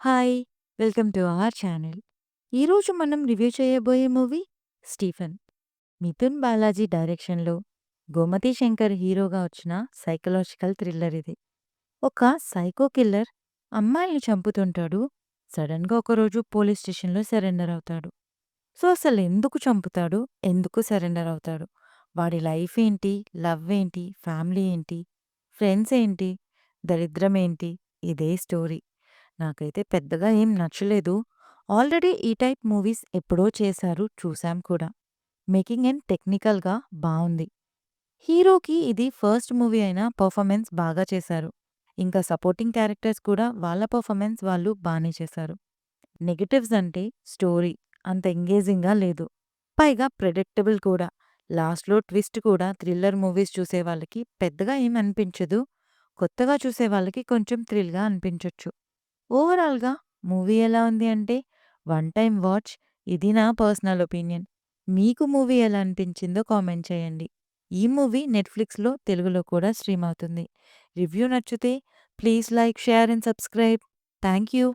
Hi! Welcome to our channel. ఈరోజు మనం review చేయబోయే మూవీ 'స్టీఫెన్'. మిథున్ బాలాజీ డైరెక్షన్‌లో గోమతి శంకర్ హీరోగా వచ్చిన సైకలాజికల్ థ్రిల్లర్ ఇది. ఒక సైకో కిల్లర్ అమ్మాయిల్ని చంపుతుంటాడు. సడెన్‌గా ఒకరోజు పోలీస్ స్టేషన్‌లో సరెండర్ అవుతాడు. సో, అసలెందుకు చంపుతాడు? ఎందుకు సరెండర్ అవుతాడు? వాడి లైఫ్ ఏంటి? లవ్ ఏంటి? ఫ్యామిలీ ఏంటి? ఫ్రెండ్స్ ఏంటి? దరిద్రం ఏంటి? ఇదే స్టోరీ. నాకైతే పెద్దగా ఏం నచ్చలేదు. ఆల్రెడీ ఈ టైప్ మూవీస్ ఎప్పుడో చేశారు, చూసాం కూడా. మేకింగ్ అండ్ టెక్నికల్‌గా బావుంది. హీరోకి ఇది ఫస్ట్ మూవీ అయినా పర్ఫార్మెన్స్ బాగా చేశారు. ఇంకా సపోర్టింగ్ క్యారెక్టర్స్ కూడా వాళ్ళ పర్ఫార్మెన్స్ వాళ్ళు బానే చేశారు. నెగెటివ్స్ అంటే స్టోరీ అంత ఎంగేజింగ్‌గా లేదు. పైగా ప్రెడిక్టబుల్ కూడా. లాస్ట్‌లో ట్విస్ట్ కూడా థ్రిల్లర్ మూవీస్ చూసే వాళ్ళకి పెద్దగా ఏం అనిపించదు. కొత్తగా చూసే వాళ్ళకి కొంచెం థ్రిల్‌గా అనిపించొచ్చు. ఓవరాల్‌గా మూవీ ఎలా ఉంది అంటే వన్ టైమ్ వాచ్. ఇది నా పర్సనల్ ఒపీనియన్. మీకు మూవీ ఎలా అనిపించిందో కామెంట్ చేయండి. ఈ మూవీ నెట్‌ఫ్లిక్స్‌లో తెలుగులో కూడా స్ట్రీమ్ అవుతుంది. రివ్యూ నచ్చితే please like, share and subscribe. Thank you.